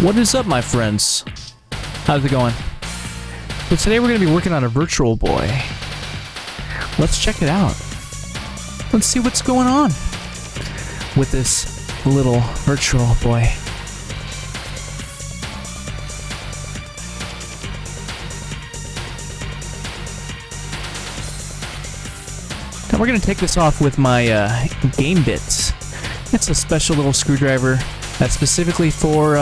What is up, my friends? How's it going? So today we're going to be working on a virtual boy. Let's check it out. Let's see what's going on with this little virtual boy. Now we're going to take this off with my game bits. It's a special little screwdriver that's specifically for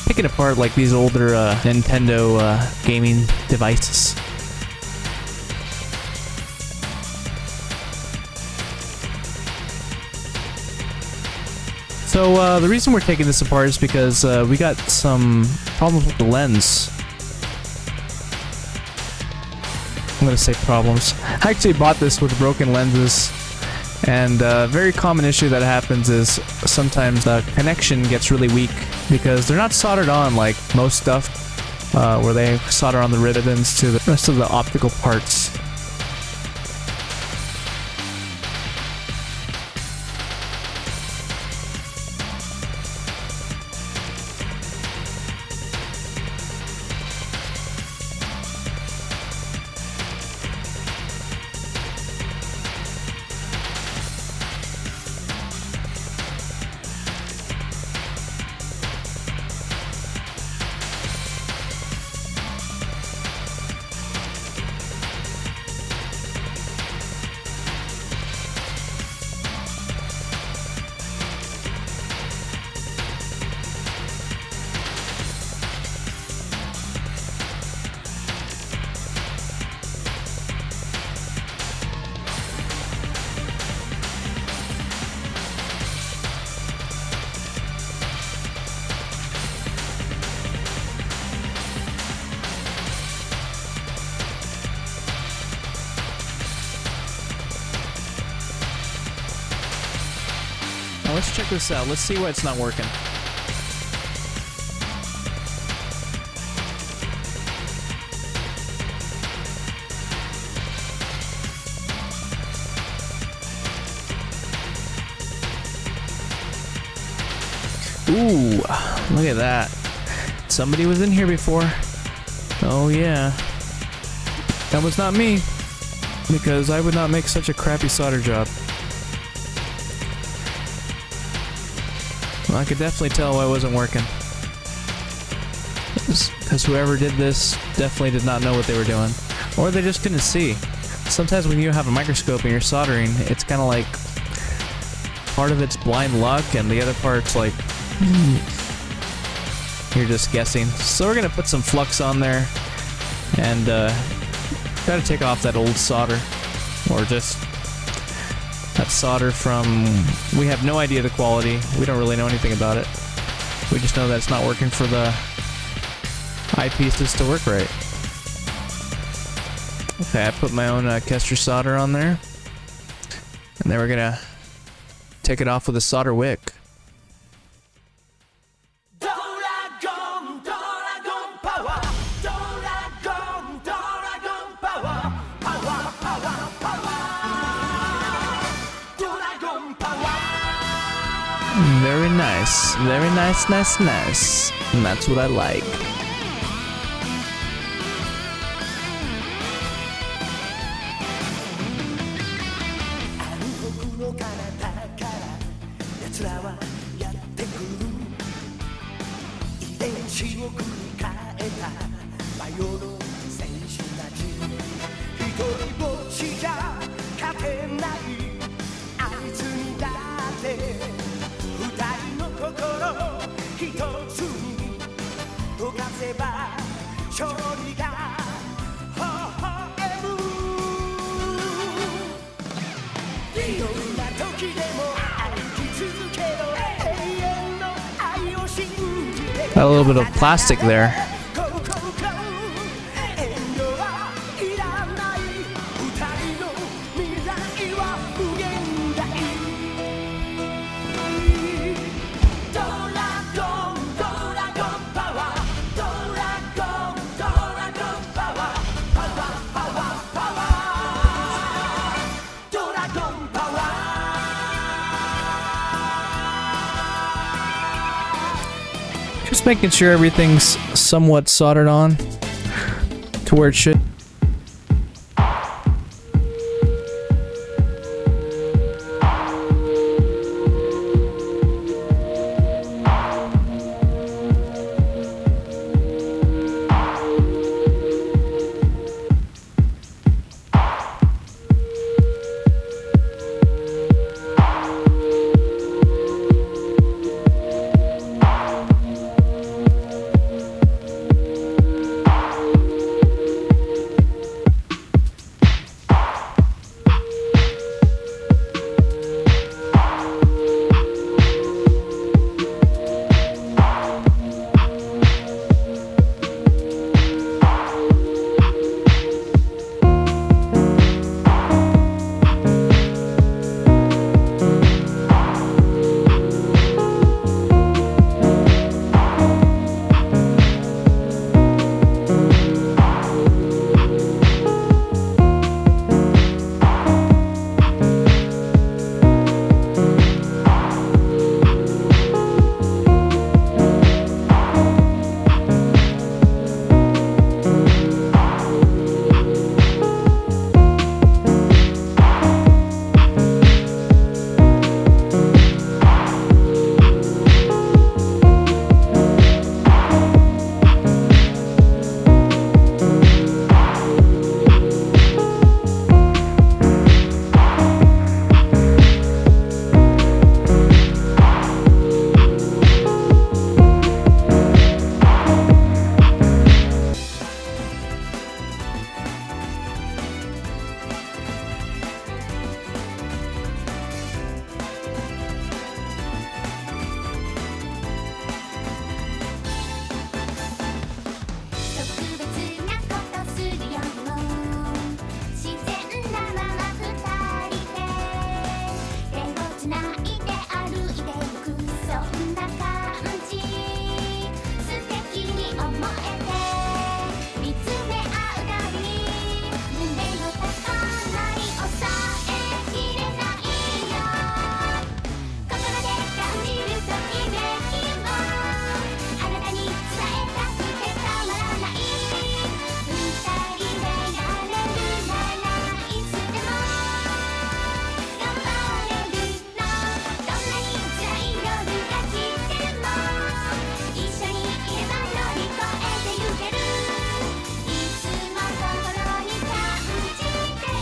picking apart like these older Nintendo gaming devices. So the reason we're taking this apart is because we got some problems with the lens. I'm gonna say problems. I actually bought this with broken lenses, and a very common issue that happens is sometimes the connection gets really weak because they're not soldered on like most stuff, where they solder on the ribbons to the rest of the optical parts. Now let's check this out. Let's see why it's not working. Ooh, look at that. Somebody was in here before. Oh yeah. That was not me, because I would not make such a crappy solder job. Well, I could definitely tell why it wasn't working. Because whoever did this definitely did not know what they were doing. Or they just couldn't see. Sometimes when you have a microscope and you're soldering, it's kind of like part of it's blind luck and the other part's like you're just guessing. So we're going to put some flux on there and try to take off that old solder. Or just that solder from, we have no idea the quality. We don't really know anything about it. We just know that it's not working for the eyepieces to work right. Okay, I put my own Kester solder on there. And then we're gonna take it off with a solder wick. Very nice. Very nice, nice, nice. And that's what I like. Got a little bit of plastic there. Just making sure everything's somewhat soldered on to where it should.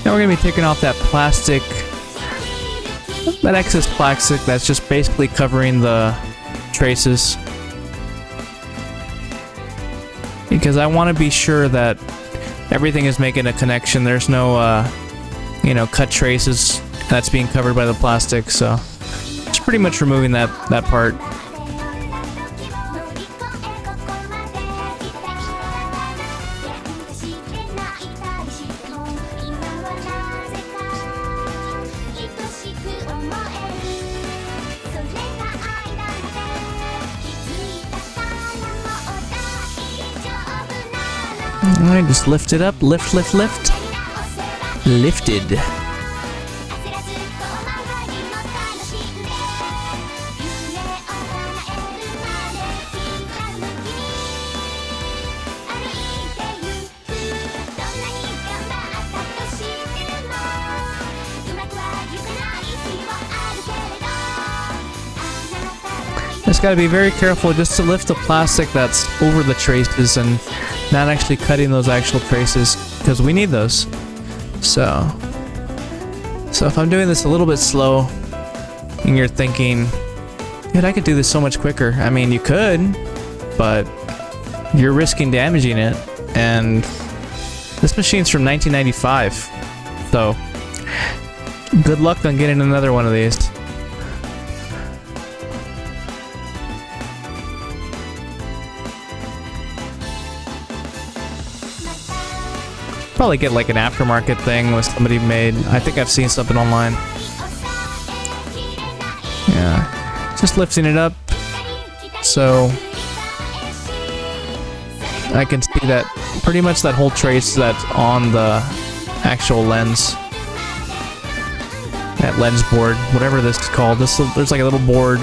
Now we're going to be taking off that plastic, that excess plastic that's just basically covering the traces. Because I want to be sure that everything is making a connection. There's no, you know, cut traces that's being covered by the plastic, so just pretty much removing that part. Alright, just lift it up. Lift, lift, lift. Lifted. Just gotta be very careful just to lift the plastic that's over the traces and not actually cutting those actual traces, because we need those. So if I'm doing this a little bit slow and you're thinking, dude, I could do this so much quicker. I mean, you could, but you're risking damaging it, and this machine's from 1995, so good luck on getting another one of these. Probably get like an aftermarket thing with somebody made. I think I've seen something online. Yeah, just lifting it up so I can see that pretty much that whole trace that's on the actual lens, that lens board, whatever this is called. There's like a little board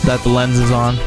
that the lens is on.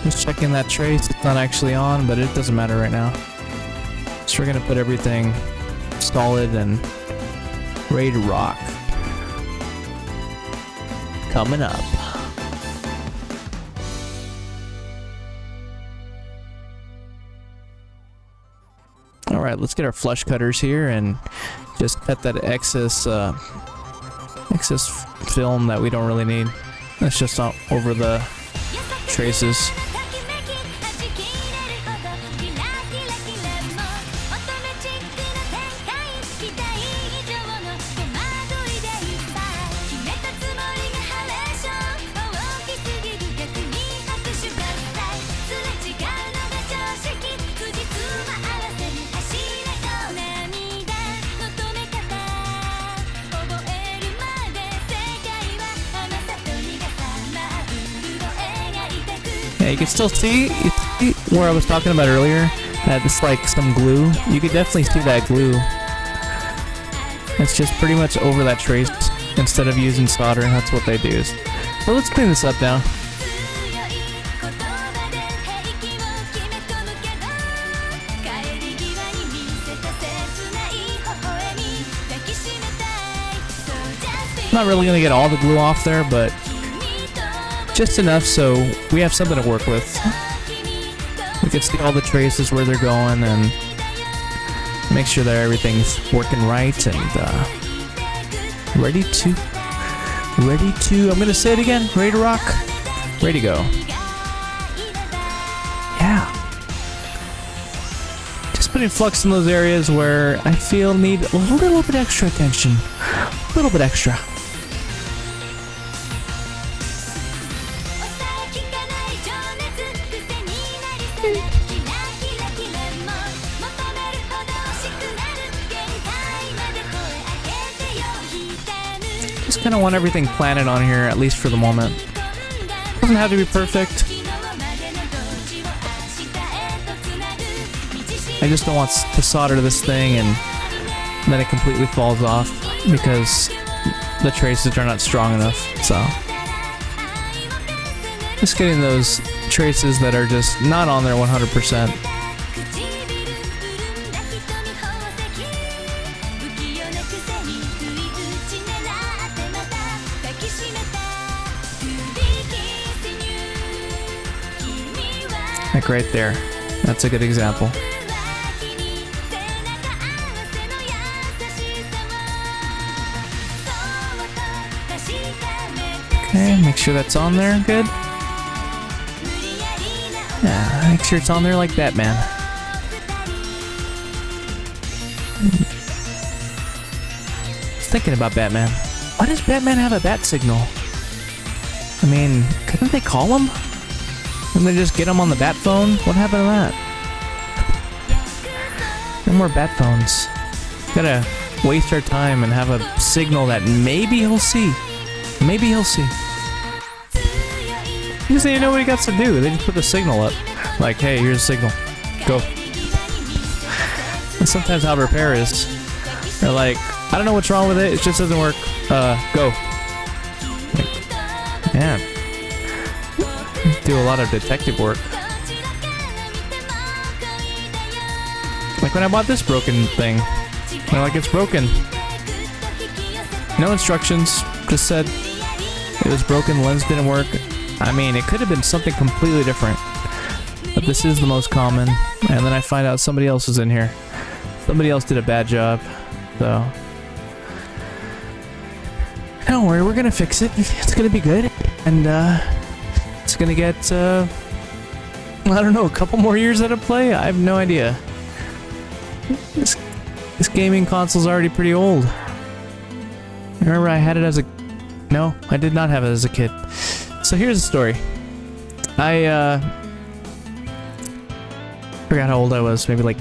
Just checking that trace. It's not actually on, but it doesn't matter right now. So we're gonna put everything solid and ready to rock. Coming up. Alright, let's get our flush cutters here and just cut that excess film that we don't really need. That's just not over the traces. Yeah, you can still see where I was talking about earlier, that it's like some glue. You could definitely see that glue. It's just pretty much over that trace instead of using solder, and that's what they do. So let's clean this up now. Not really gonna get all the glue off there, but just enough so we have something to work with. We can see all the traces where they're going and make sure that everything's working right and ready to, I'm gonna say it again, ready to rock, ready to go. Yeah. Just putting flux in those areas where I feel need a little bit extra attention. A little bit extra. Just kind of want everything planted on here, at least for the moment. Doesn't have to be perfect. I just don't want to solder this thing and then it completely falls off because the traces are not strong enough. So just getting those traces that are just not on there 100%. Like right there. That's a good example. Okay, make sure that's on there. Good. Yeah, make sure it's on there like Batman. I was thinking about Batman. Why does Batman have a bat signal? I mean, couldn't they call him? Couldn't they just get him on the bat phone? What happened to that? No more bat phones. Gotta waste our time and have a signal that maybe he'll see. Maybe he'll see. Because they know what he got to do. They just put the signal up. Like, hey, here's a signal. Go. And sometimes how repair is. They're like, I don't know what's wrong with it. It just doesn't work. Go. Like, man. Do a lot of detective work. Like when I bought this broken thing. I'm like, it's broken. No instructions. Just said it was broken, lens didn't work. I mean, it could have been something completely different. But this is the most common. And then I find out somebody else is in here. Somebody else did a bad job. So don't worry, we're gonna fix it. It's gonna be good. And it's gonna get I don't know, a couple more years out of play? I have no idea. This gaming console's already pretty old. Remember I had it as a... No, I did not have it as a kid. So here's the story. I forgot how old I was, maybe like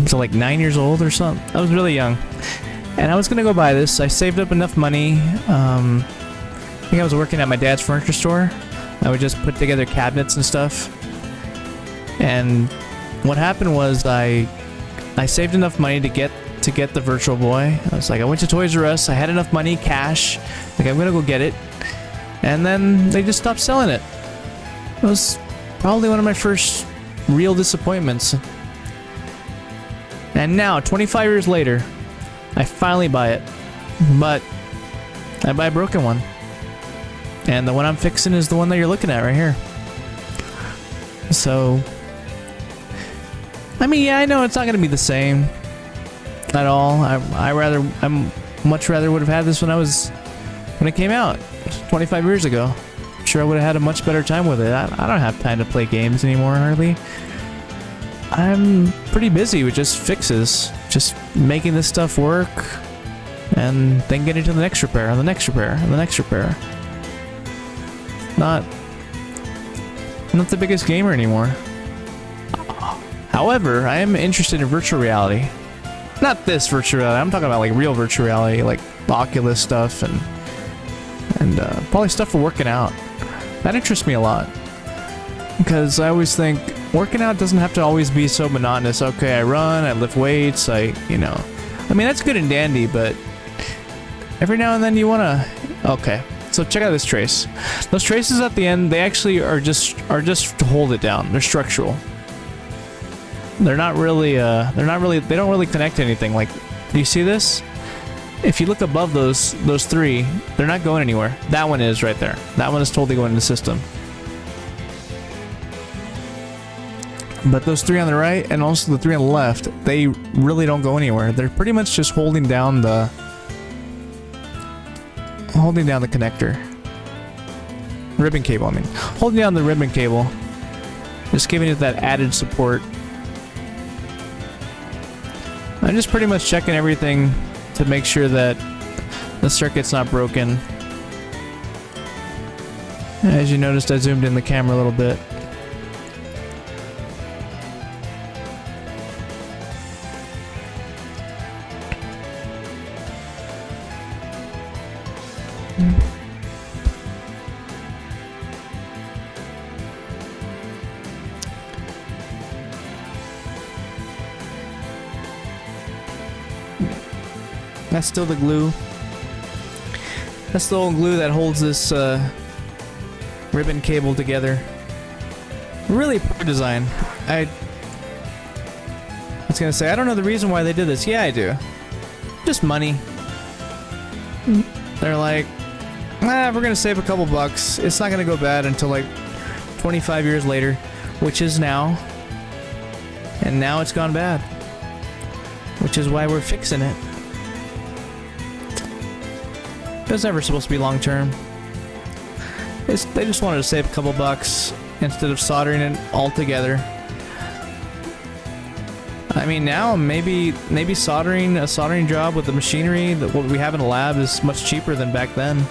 was like 9 years old or something. I was really young. And I was gonna go buy this. I saved up enough money. I think I was working at my dad's furniture store. I would just put together cabinets and stuff. And what happened was I saved enough money to get the Virtual Boy. I went to Toys R Us. I had enough money, cash. Like, I'm gonna go get it. And then they just stopped selling it. It was probably one of my first real disappointments. And now, 25 years later, I finally buy it. But I buy a broken one. And the one I'm fixing is the one that you're looking at right here. So, I mean, yeah, I know it's not going to be the same at all. I'm much rather would have had this when it came out 25 years ago. I'm sure I would have had a much better time with it. I don't have time to play games anymore, hardly. I'm pretty busy with just fixes, just making this stuff work, and then getting to the next repair, and the next repair, and the next repair. I'm not the biggest gamer anymore. However, I am interested in virtual reality. Not this virtual reality, I'm talking about like real virtual reality, like Oculus stuff and probably stuff for working out. That interests me a lot. Because I always think working out doesn't have to always be so monotonous. Okay, I run, I lift weights, I mean, that's good and dandy, but every now and then you want to... Okay, so check out this trace. Those traces at the end, they actually are just to hold it down. They're structural. They're not really, they don't really connect to anything. Like, do you see this? If you look above those three, they're not going anywhere. That one is right there. That one is totally going in the system. But those three on the right and also the three on the left, they really don't go anywhere. They're pretty much just holding down the connector. Ribbon cable, I mean. Holding down the ribbon cable. Just giving it that added support. I'm just pretty much checking everything to make sure that the circuit's not broken. As you noticed, I zoomed in the camera a little bit. That's still the glue. That's the old glue that holds this ribbon cable together. Really poor design. I was gonna say, I don't know the reason why they did this. Yeah, I do. Just money. They're like, we're gonna save a couple bucks. It's not gonna go bad until like 25 years later, which is now. And now it's gone bad. Which is why we're fixing it. It was never supposed to be long term. They just wanted to save a couple bucks instead of soldering it all together. I mean, now maybe soldering a soldering job with the machinery that what we have in the lab is much cheaper than back then.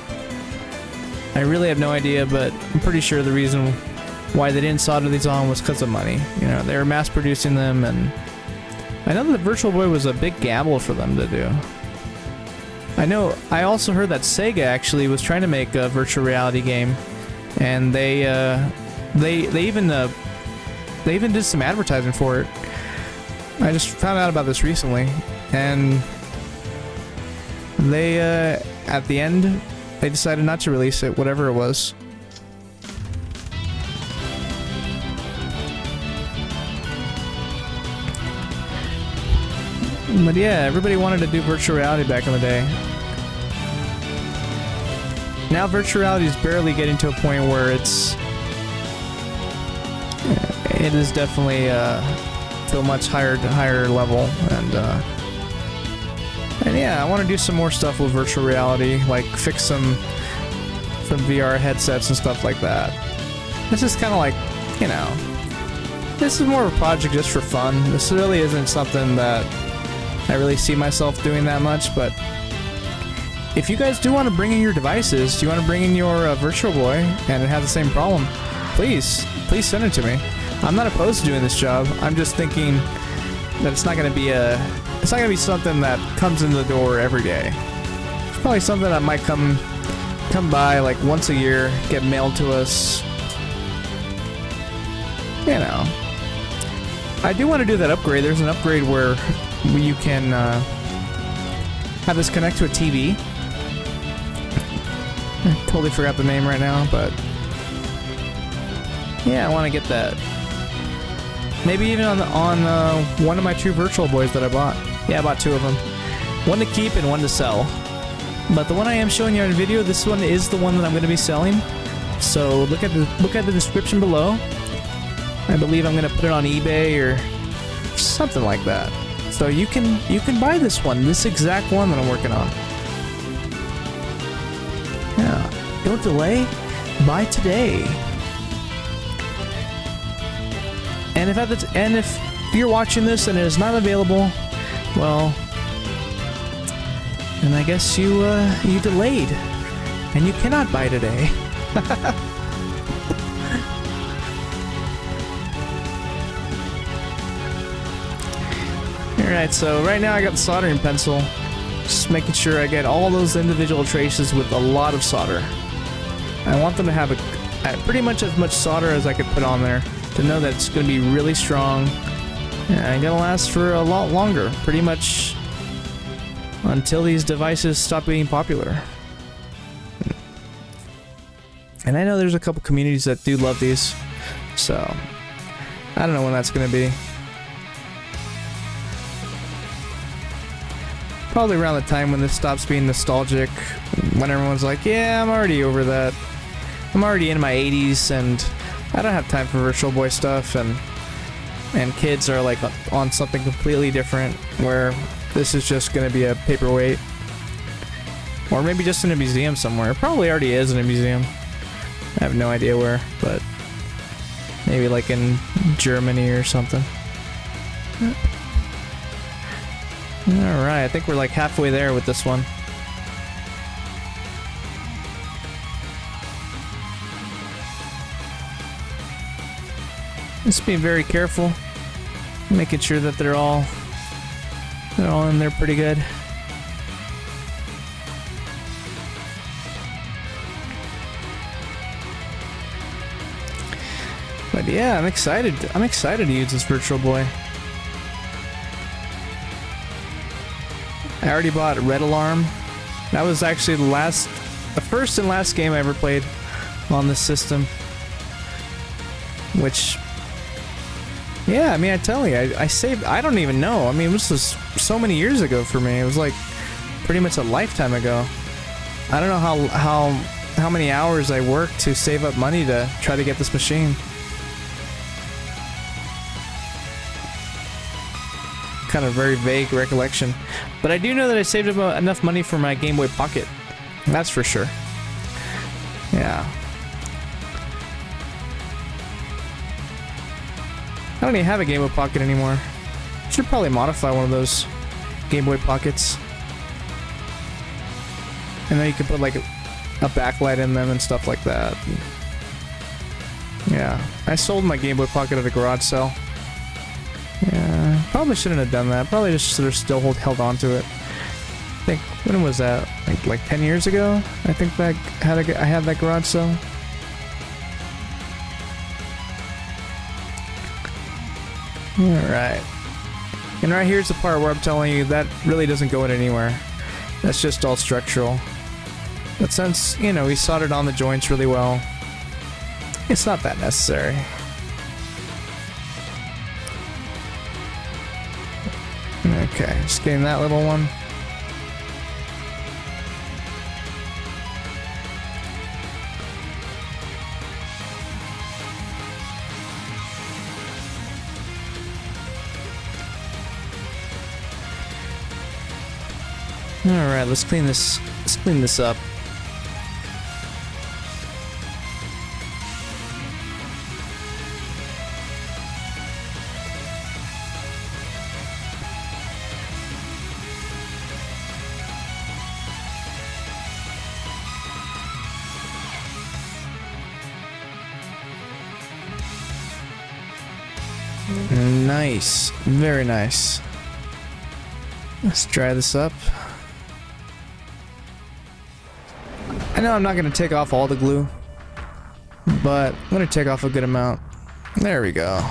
I really have no idea, but I'm pretty sure the reason why they didn't solder these on was because of money. You know, they were mass producing them, and I know that the Virtual Boy was a big gamble for them to do. I also heard that Sega actually was trying to make a virtual reality game, and they even did some advertising for it. I just found out about this recently, and they at the end they decided not to release it, whatever it was. But yeah, everybody wanted to do virtual reality back in the day. Now virtual reality is barely getting to a point where it is definitely to a much higher level, and yeah, I want to do some more stuff with virtual reality, like fix some VR headsets and stuff like that. This is kind of like, you know, this is more of a project just for fun. This really isn't something that I really see myself doing that much, but if you guys do want to bring in your devices, do you want to bring in your Virtual Boy and it has the same problem, please send it to me. I'm not opposed to doing this job. I'm just thinking that it's not gonna be something that comes in the door every day. It's probably something that might come by like once a year, get mailed to us. You know. I do want to do that upgrade. There's an upgrade where you can have this connect to a TV. I totally forgot the name right now, but yeah, I want to get that. Maybe even on one of my two Virtual Boys that I bought. Yeah, I bought two of them. One to keep and one to sell. But the one I am showing you on video, this one is the one that I'm going to be selling. So look at the description below. I believe I'm going to put it on eBay or something like that. So you can buy this one, this exact one that I'm working on. Yeah, don't delay, buy today. And if you're watching this and it is not available, well, then I guess you delayed, and you cannot buy today. Alright, so right now I got the soldering pencil, just making sure I get all those individual traces with a lot of solder. I want them to have pretty much as much solder as I could put on there to know that it's going to be really strong and going to last for a lot longer, pretty much until these devices stop being popular. And I know there's a couple communities that do love these, so I don't know when that's going to be. Probably around the time when this stops being nostalgic, when everyone's like, yeah, I'm already over that. I'm already in my 80s and I don't have time for Virtual Boy stuff, and kids are like on something completely different where this is just going to be a paperweight. Or maybe just in a museum somewhere. It probably already is in a museum. I have no idea where, but maybe like in Germany or something. Alright, I think we're like halfway there with this one. Just being very careful, making sure that they're all in there pretty good. But yeah, I'm excited. I'm excited to use this Virtual Boy. I already bought Red Alarm. That was actually the first and last game I ever played on this system. Which, yeah, I mean, I tell you, I saved, I don't even know. I mean, this was so many years ago for me. It was like pretty much a lifetime ago. I don't know how many hours I worked to save up money to try to get this machine. Kind of very vague recollection, but I do know that I saved enough money for my Game Boy Pocket. That's for sure. Yeah. I don't even have a Game Boy Pocket anymore. Should probably modify one of those Game Boy Pockets. And then you can put like a backlight in them and stuff like that. Yeah. I sold my Game Boy Pocket at a garage sale. Yeah, probably shouldn't have done that. Probably just sort of still held on to it. I think, when was that? Like 10 years ago? I think that I had that garage sale. Alright. And right here's the part where I'm telling you that really doesn't go in anywhere. That's just all structural. But since, you know, we soldered on the joints really well, it's not that necessary. Okay, just getting that little one. Alright, let's clean this up. Nice. Very nice. Let's dry this up. I know I'm not going to take off all the glue, but I'm going to take off a good amount. There we go.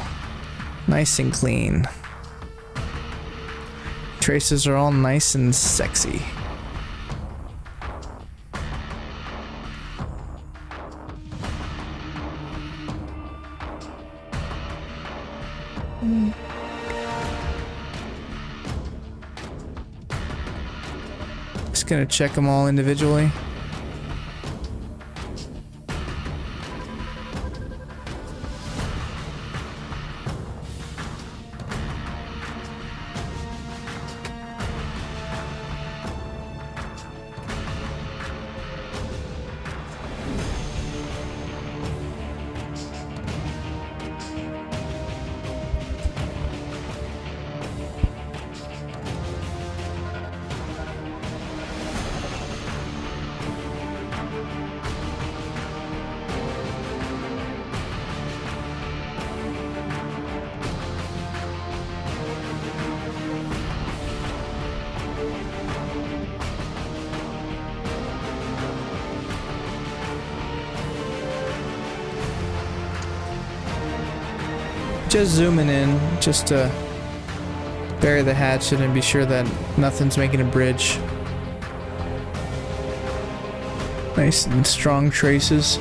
Nice and clean. Traces are all nice and sexy. Just gonna check them all individually. Just zooming in, just to bury the hatchet and be sure that nothing's making a bridge. Nice and strong traces.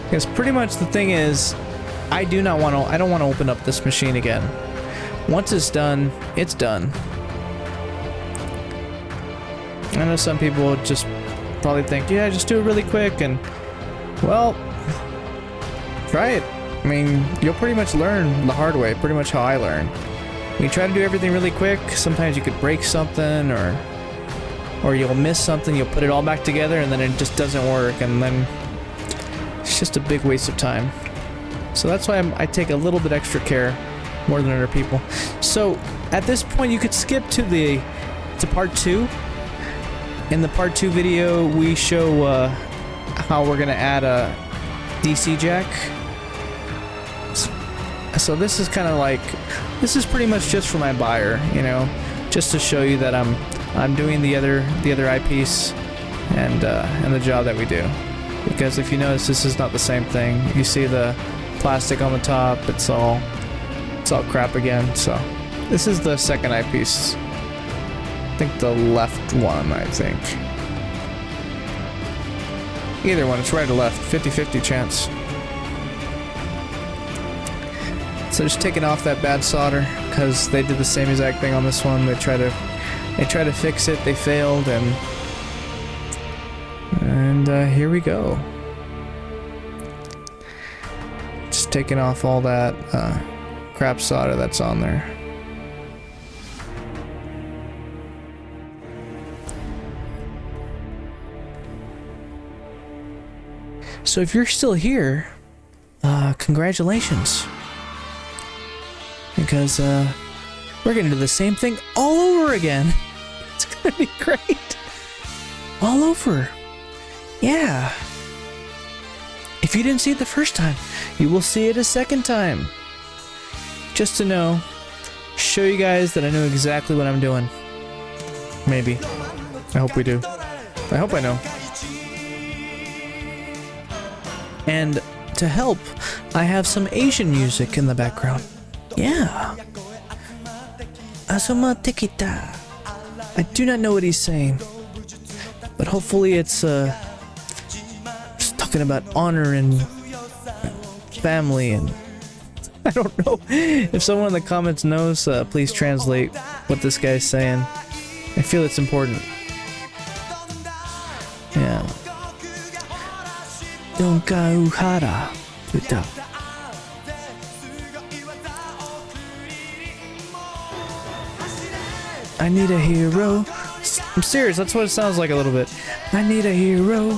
Because pretty much the thing is, I don't want to open up this machine again. Once it's done, it's done. I know some people would just probably think, yeah, just do it really quick, and well, try it. I mean, you'll pretty much learn the hard way, pretty much how I learned. When you try to do everything really quick, sometimes you could break something, or you'll miss something, you'll put it all back together, and then it just doesn't work, and then it's just a big waste of time. So that's why I take a little bit extra care, more than other people. So at this point, you could skip to part 2. In the part 2 video, we show how we're gonna add a DC jack. So this is kind of like, this is pretty much just for my buyer, you know, just to show you that I'm doing the other eyepiece and the job that we do. Because if you notice, this is not the same thing. You see the plastic on the top, it's all crap again. So this is the second eyepiece. I think the left one, I think. Either one, it's right or left, 50-50 chance. So just taking off that bad solder, because they did the same exact thing on this one. They try to fix it, they failed, and here we go. Just taking off all that crap solder that's on there. So if you're still here, congratulations. Because we're gonna do the same thing all over again. It's gonna be great. All over. Yeah. If you didn't see it the first time, you will see it a second time. Just to know, show you guys that I know exactly what I'm doing. Maybe. I hope we do. I hope I know. And to help, I have some Asian music in the background. Yeah. Asuma Tekita. I do not know what he's saying, but hopefully it's talking about honor and family, and I don't know. If someone in the comments knows, please translate what this guy's saying. I feel it's important. Yeah. Donka Uhara. Uta. I need a hero. I'm serious, that's what it sounds like a little bit. I need a hero.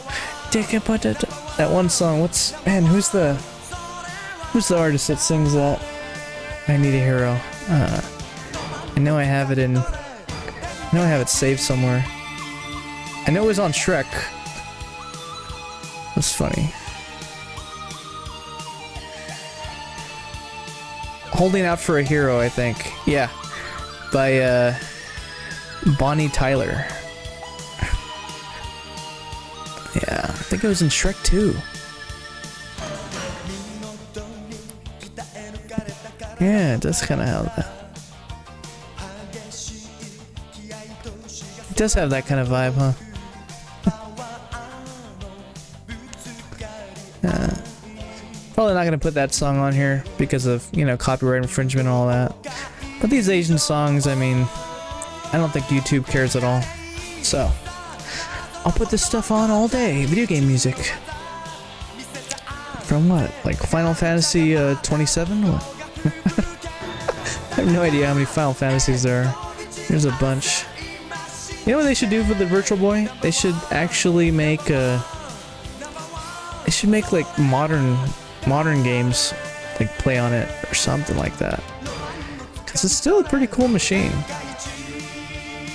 That one song, who's the artist that sings that? I need a hero. I know I have it saved somewhere. I know it was on Shrek. That's funny. Holding Out for a Hero, I think. Yeah. By Bonnie Tyler. Yeah, I think it was in Shrek 2. Yeah, it does kind of have that. It does have that kind of vibe, huh? Probably not gonna put that song on here because of, you know, copyright infringement and all that. But these Asian songs, I mean, I don't think YouTube cares at all. So, I'll put this stuff on all day. Video game music. From what? Like Final Fantasy 27? What? I have no idea how many Final Fantasies there are. There's a bunch. You know what they should do for the Virtual Boy? They should actually make they should make like modern games, like play on it or something like that. Cause it's still a pretty cool machine.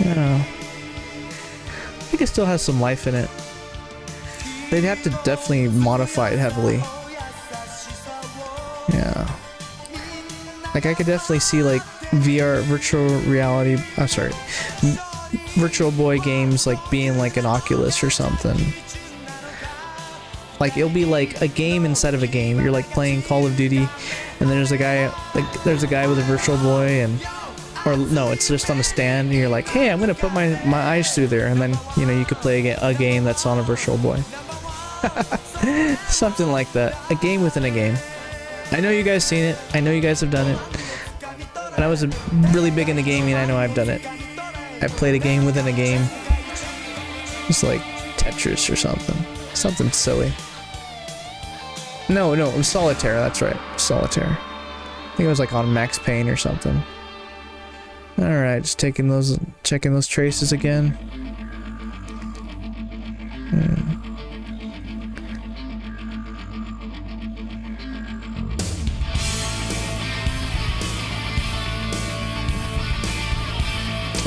Yeah. I think it still has some life in it. They'd have to definitely modify it heavily. Yeah. Like I could definitely see like VR, virtual reality, I'm sorry, Virtual Boy games like being like an Oculus or something. Like it'll be like a game inside of a game. You're like playing Call of Duty, and there's a guy with a Virtual Boy, or no, it's just on a stand. And you're like, hey, I'm gonna put my eyes through there, and then you know you could play a game that's on a Virtual Boy. Something like that. A game within a game. I know you guys seen it. I know you guys have done it. And I was really big into gaming. I know I've done it. I've played a game within a game. It's like Tetris or something. Something silly. No, it was Solitaire, that's right. Solitaire. I think it was like on Max Payne or something. Alright, just checking those traces again.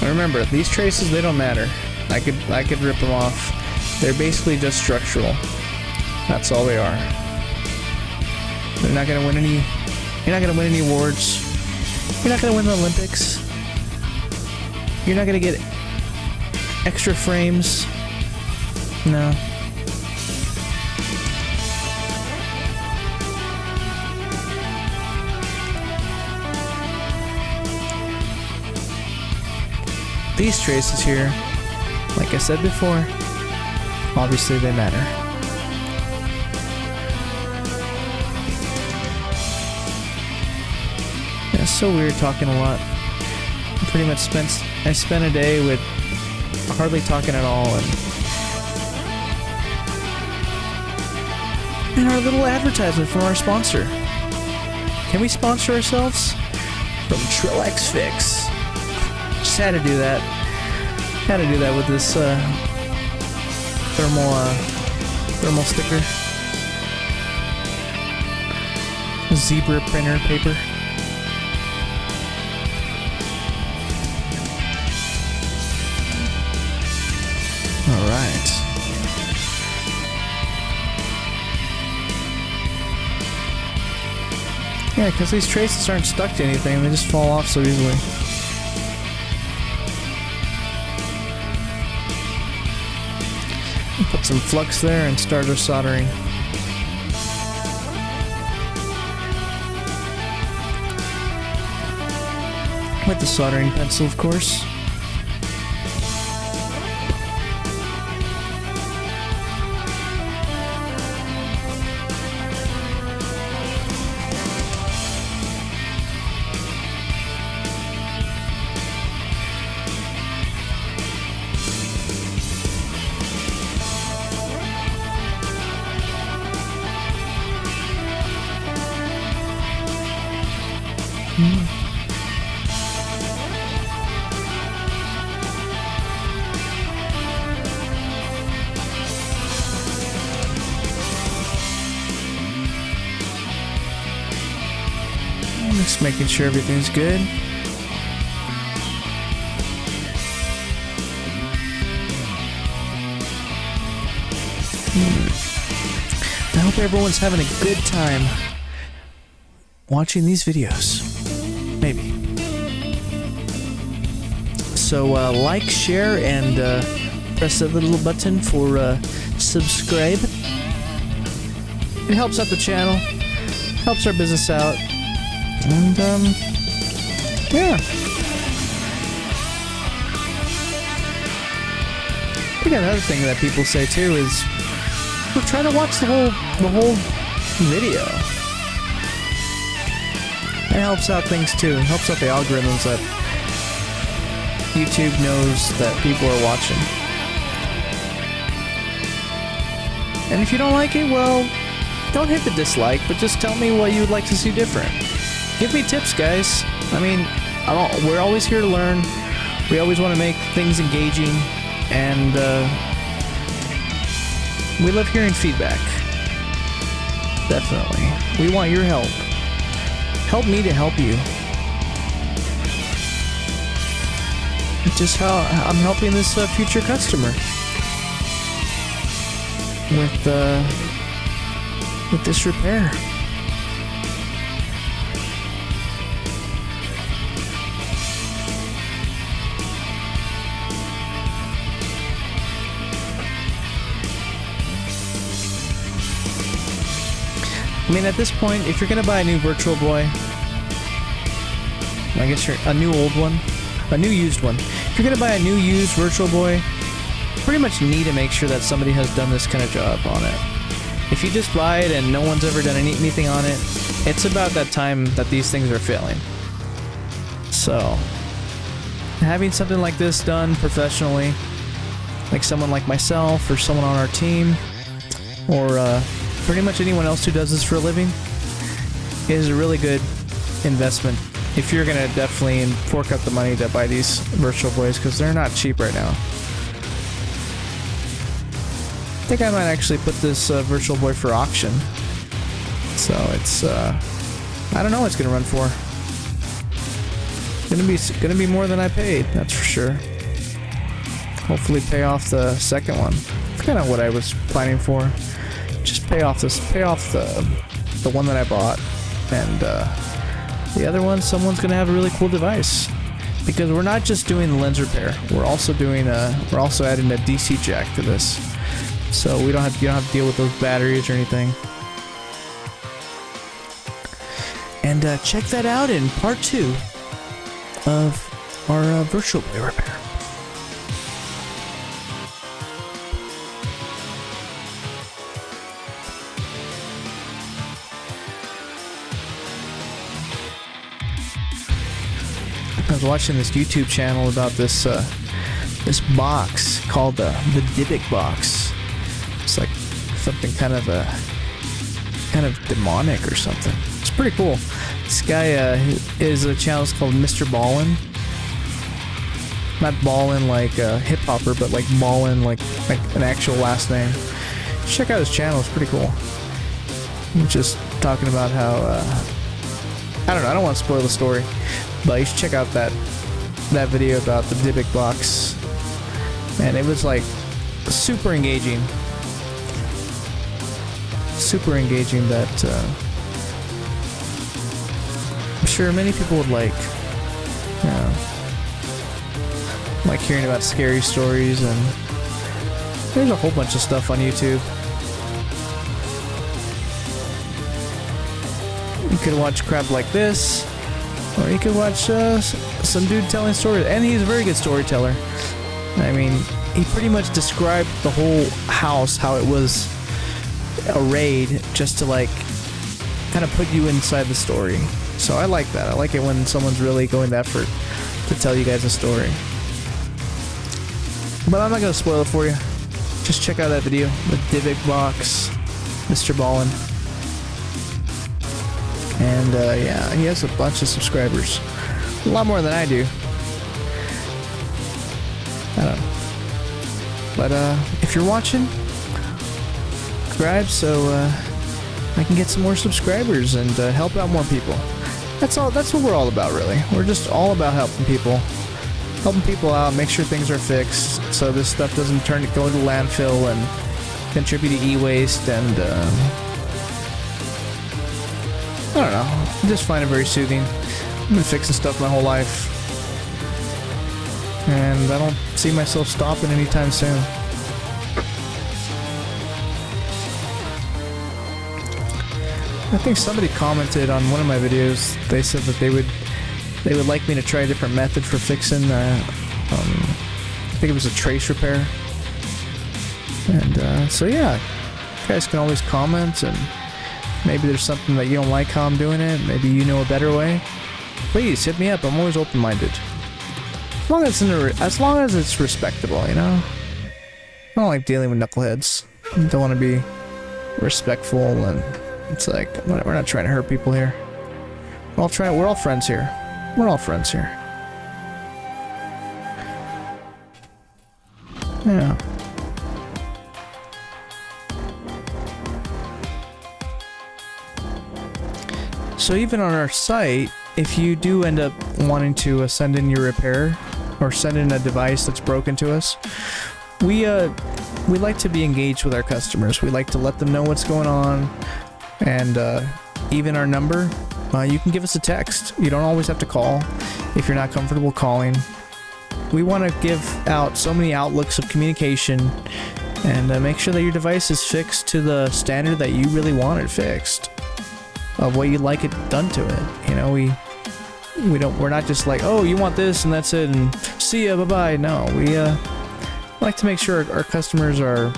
Remember, these traces, they don't matter. I could rip them off. They're basically just structural. That's all they are. They're not gonna win any. You're not gonna win any awards. You're not gonna win the Olympics. You're not gonna get extra frames. No. These traces here, like I said before, obviously they matter. Yeah, it's so weird talking a lot. I spent a day with hardly talking at all, and our little advertisement from our sponsor. Can we sponsor ourselves? From Trilex Fix. Just had to do that. Had to do that with this thermal sticker. Zebra printer paper. Alright. Yeah, because these traces aren't stuck to anything, they just fall off so easily. Put some flux there and start our soldering. With the soldering pencil, of course. Just making sure everything's good. I hope everyone's having a good time watching these videos. Maybe. So like, share, and press the little button for subscribe. It helps out the channel, helps our business out, and yeah. I think another thing that people say too is we're trying to watch the whole video. It helps out things too. It helps out the algorithms that YouTube knows that people are watching. And if you don't like it, well, don't hit the dislike, but just tell me what you would like to see different. Give me tips, guys. I mean, we're always here to learn. We always want to make things engaging, and we love hearing feedback. Definitely. We want your help. Help me to help you. Just how I'm helping this future customer with this repair. I mean, at this point, if you're gonna buy a new Virtual Boy, I guess you're a new old one, a new used one. If you're gonna buy a new used Virtual Boy, you pretty much need to make sure that somebody has done this kind of job on it. If you just buy it and no one's ever done anything on it, it's about that time that these things are failing. So, having something like this done professionally, like someone like myself or someone on our team, or pretty much anyone else who does this for a living, is a really good investment if you're gonna definitely fork out the money to buy these Virtual Boys, because they're not cheap right now. I think I might actually put this Virtual Boy for auction. So it's I don't know what it's gonna run for. Gonna be more than I paid, that's for sure. Hopefully pay off the second one. That's kind of what I was planning for. Just pay off the one that I bought, and the other one, someone's gonna have a really cool device, because we're not just doing the lens repair. We're also adding a DC jack to this, so you don't have to deal with those batteries or anything. And check that out in part 2 of our Virtual Boy repair. I was watching this YouTube channel about this this box called the Dybbuk box. It's like something kind of demonic or something. It's pretty cool. This guy is a channel called Mr. Ballin. Not Ballin like hip hopper, but like Ballin like an actual last name. Check out his channel. It's pretty cool. I'm just talking about how I don't know. I don't want to spoil the story. But you should check out that video about the Dybbuk box, and it was like super engaging that I'm sure many people would like. You know, like hearing about scary stories, and there's a whole bunch of stuff on YouTube. You could watch crap like this, or you could watch some dude telling stories, and he's a very good storyteller. I mean, he pretty much described the whole house, how it was arrayed, just to like kind of put you inside the story. So I like that. I like it when someone's really going to effort to tell you guys a story. But I'm not going to spoil it for you. Just check out that video, the Dybbuk box, Mr. Ballin. And yeah, he has a bunch of subscribers. A lot more than I do. I don't know. But if you're watching, subscribe so I can get some more subscribers and help out more people. That's all. That's what we're all about, really. We're just all about helping people out, make sure things are fixed, so this stuff doesn't go into landfill and contribute to e-waste. And I don't know. I just find it very soothing I've been fixing stuff my whole life, and I don't see myself stopping anytime soon. I think somebody commented on one of my videos. They said that they would like me to try a different method for fixing. I think it was a trace repair. And so yeah, you guys can always comment, and maybe there's something that you don't like how I'm doing it. Maybe you know a better way. Please hit me up. I'm always open-minded. As long as it's respectable, you know. I don't like dealing with knuckleheads. I don't want to be respectful, and it's like we're not trying to hurt people here. We're all friends here. We're all friends here. Yeah. So even on our site, if you do end up wanting to send in your repair or send in a device that's broken to us, we like to be engaged with our customers. We like to let them know what's going on, and even our number, you can give us a text. You don't always have to call if you're not comfortable calling. We want to give out so many outlooks of communication and make sure that your device is fixed to the standard that you really want it fixed, of what you'd like it done to it. You know, we're not just like, oh, you want this and that's it and see ya, bye-bye. No, we like to make sure our customers are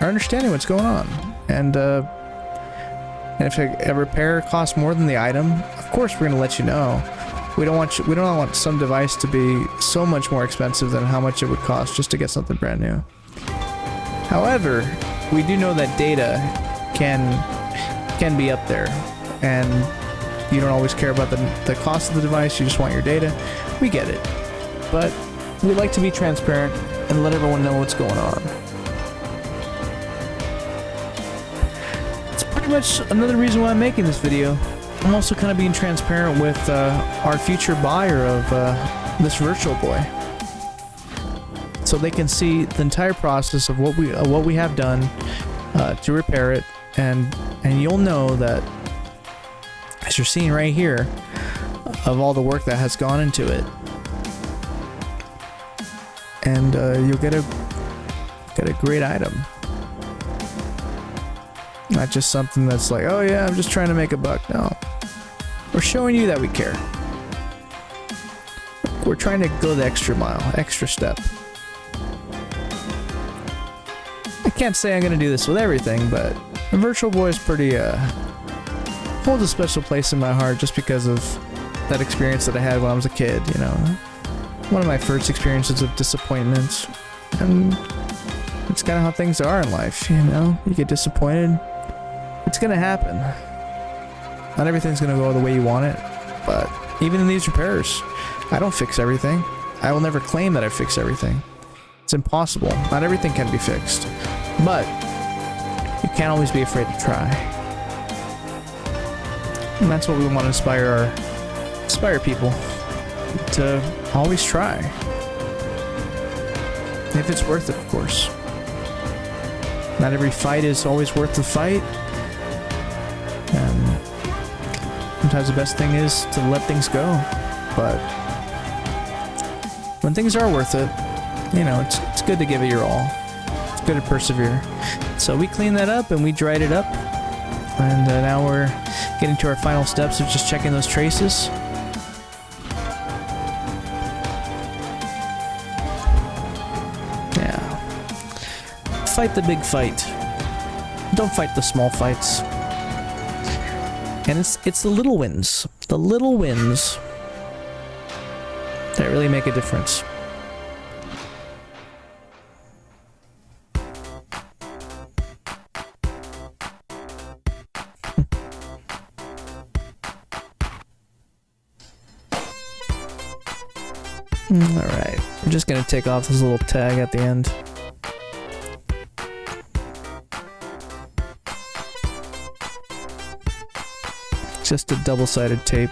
understanding what's going on. And if a repair costs more than the item, of course we're gonna let you know. We don't want some device to be so much more expensive than how much it would cost just to get something brand new. However, we do know that data can be up there, and you don't always care about the cost of the device. You just want your data. We get it, but we like to be transparent and let everyone know what's going on. It's pretty much another reason why I'm making this video. I'm also kind of being transparent with our future buyer of this Virtual Boy, so they can see the entire process of what we have done to repair it, and you'll know that, as you're seeing right here, of all the work that has gone into it, and you'll get a great item. Not just something that's like, oh yeah, I'm just trying to make a buck. No. We're showing you that we care. We're trying to go the extra mile, extra step. I can't say I'm gonna do this with everything, but the Virtual Boy is pretty, holds a special place in my heart just because of that experience that I had when I was a kid, you know. One of my first experiences of disappointment. And it's kind of how things are in life, you know. You get disappointed. It's gonna happen. Not everything's gonna go the way you want it, but even in these repairs, I don't fix everything. I will never claim that I fix everything. It's impossible. Not everything can be fixed, but you can't always be afraid to try. And that's what we want to inspire people to always try, if it's worth it, of course. Not every fight is always worth the fight. And sometimes the best thing is to let things go. But when things are worth it, you know, it's good to give it your all. It's good to persevere. So we cleaned that up and we dried it up. And now we're getting to our final steps of just checking those traces. Yeah. Fight the big fight. Don't fight the small fights. And it's the little wins. The little wins that really make a difference. Alright, I'm just gonna take off this little tag at the end. Just a double-sided tape.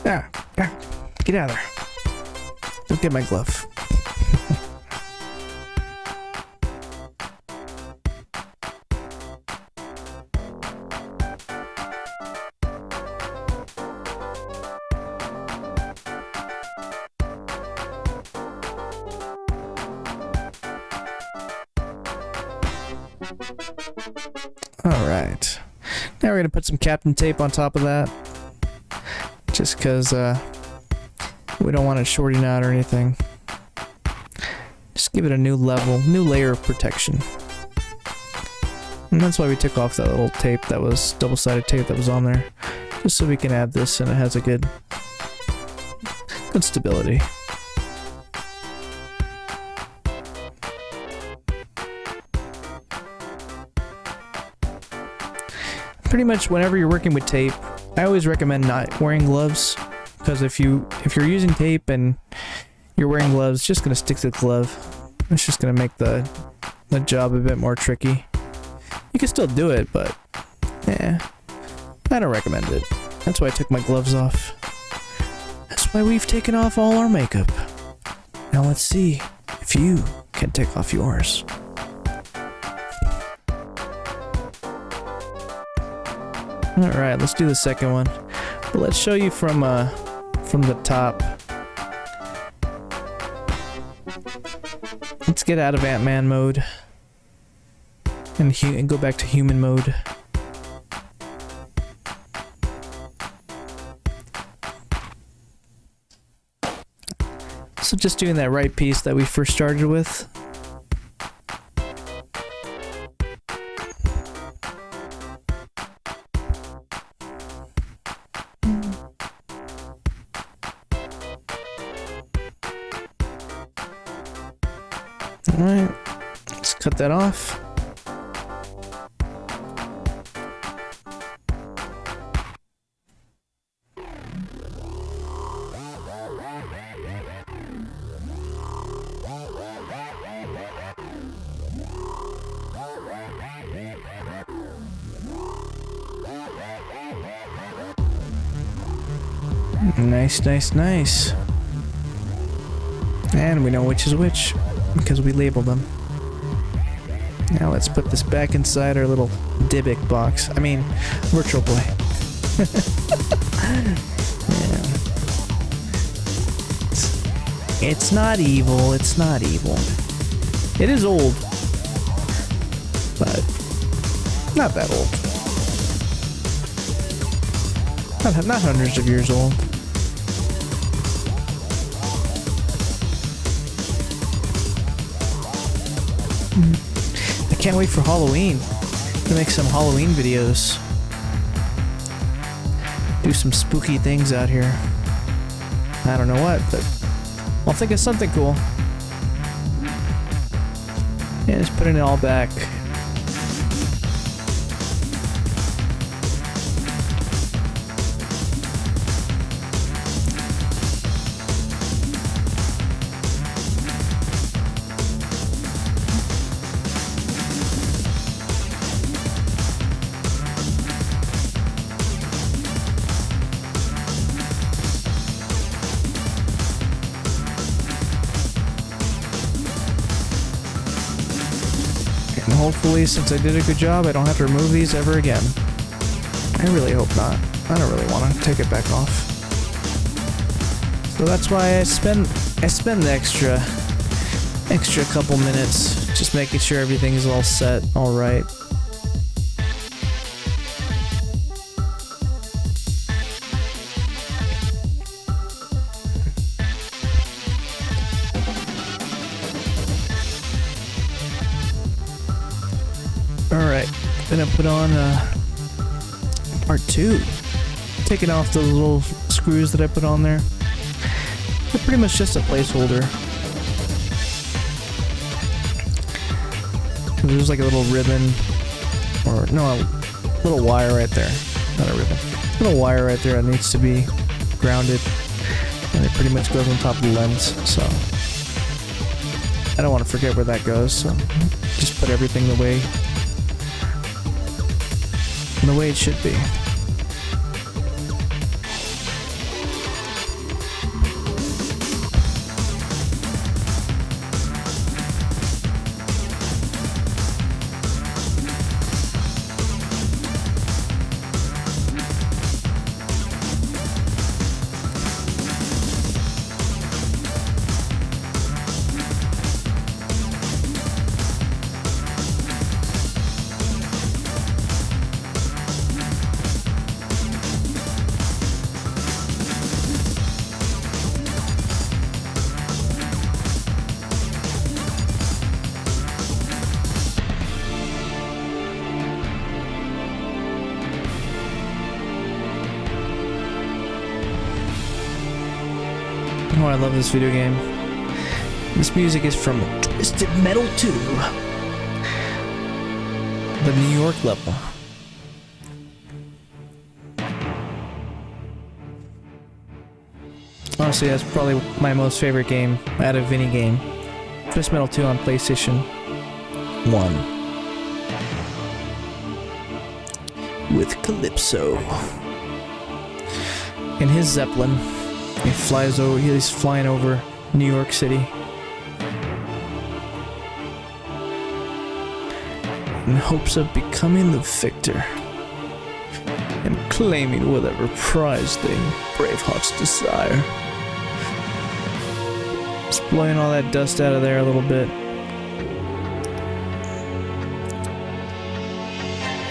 Ah, ah, get out of there. Don't get my glove. Alright. Now we're going to put some Captain Tape on top of that. Just because we don't want it shorting out or anything. Just give it a new level, new layer of protection. And that's why we took off that little tape that was double-sided tape that was on there. Just so we can add this and it has a good stability. Pretty much whenever you're working with tape, I always recommend not wearing gloves, because if you're using tape and you're wearing gloves, it's just gonna stick to the glove. It's just gonna make the job a bit more tricky. You can still do it, but yeah, I don't recommend it. That's why I took my gloves off. That's why we've taken off all our makeup. Now let's see if you can take off yours. Alright, let's do the second one. But let's show you from the top. Let's get out of Ant-Man mode and go back to human mode. So just doing that right piece that we first started with. Alright, let's cut that off. Nice, nice, nice. And we know which is which, because we labeled them. Now let's put this back inside our little Dybbuk box. I mean, Virtual Boy. Yeah. It's not evil, it's not evil. It is old, but not that old. Not hundreds of years old. I can't wait for Halloween to make some Halloween videos. Do some spooky things out here. I don't know what, but I'll think of something cool. Yeah, just putting it all back. And hopefully, since I did a good job, I don't have to remove these ever again. I really hope not. I don't really want to take it back off. So that's why I spend the extra couple minutes just making sure everything's all set, all right. Alright, gonna put on part 2. Taking off those little screws that I put on there. They're pretty much just a placeholder. There's like a little ribbon, or no, a little wire right there. Not a ribbon. A little wire right there that needs to be grounded. And it pretty much goes on top of the lens, so I don't want to forget where that goes, so just put everything the way it should be. Oh, I love this video game. This music is from Twisted Metal 2. The New York level. Honestly, that's probably my most favorite game out of any game. Twisted Metal 2 on PlayStation 1. With Calypso. In his Zeppelin, he's flying over New York City. In hopes of becoming the victor. And claiming whatever prize they Bravehearts desire. Just blowing all that dust out of there a little bit.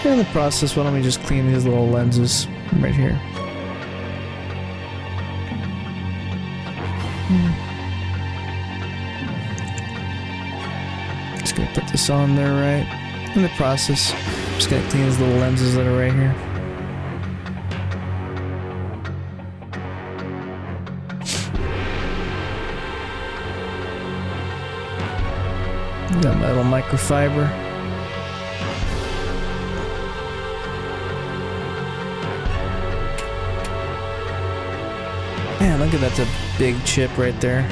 In the process, why don't we just clean these little lenses right here. Just gonna put this on there right. In the process, just gonna clean these little lenses that are right here. Got my little microfiber. Man, look at that, that's a big chip right there.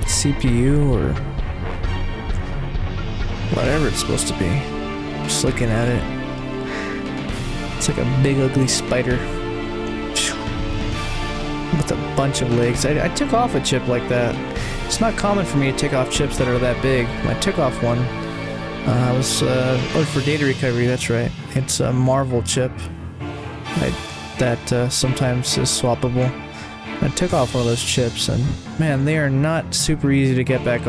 CPU or whatever it's supposed to be. Just looking at it. It's like a big ugly spider. With a bunch of legs. I took off a chip like that. It's not common for me to take off chips that are that big. I took off one. Was for data recovery, that's right. It's a Marvel chip. That sometimes is swappable. I took off one of those chips, and man, they are not super easy to get back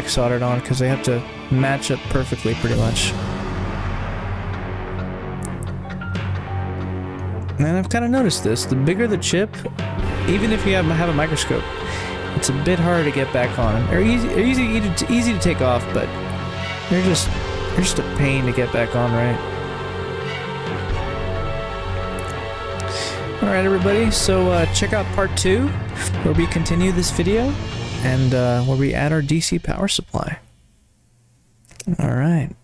soldered on, because they have to match up perfectly, pretty much. And I've kind of noticed this: the bigger the chip, even if you have a microscope, it's a bit harder to get back on. They're easy to take off, but they're just a pain to get back on, right? Alright everybody, so check out part 2, where we continue this video, and where we add our DC power supply. Alright.